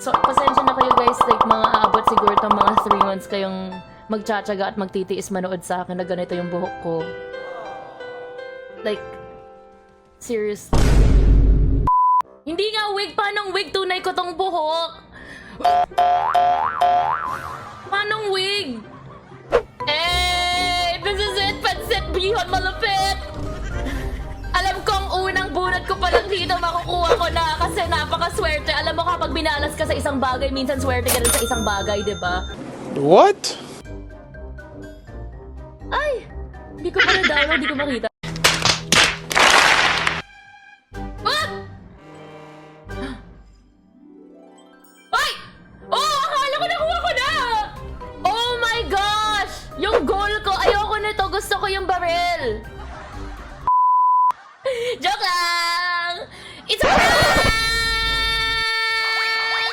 So, pasensya na kayo guys, like mga aabot siguro itong mga 3 months kayong magtsatsaga at magtitiis manood sa akin na ganito yung buhok ko. Like, seriously. Hindi nga wig, paanong wig? Tunay ko tong buhok. Paanong wig? Eh, this is it, pansit bihon malupit. Alam kong unang bunot ko palang dito makukuha ko na kasi napakaswerte. Alam mo kapag binalas ka sa isang bagay, minsan swerte ka rin sa isang bagay, di ba? What? Ay! Hindi ko pa na-download, hindi ko makita. What? Ay! Oh! Akala ko nakuha ko na! Oh my gosh! Yung goal ko, ayoko nito. Gusto ko yung barrel. Joke lang! It's a prank!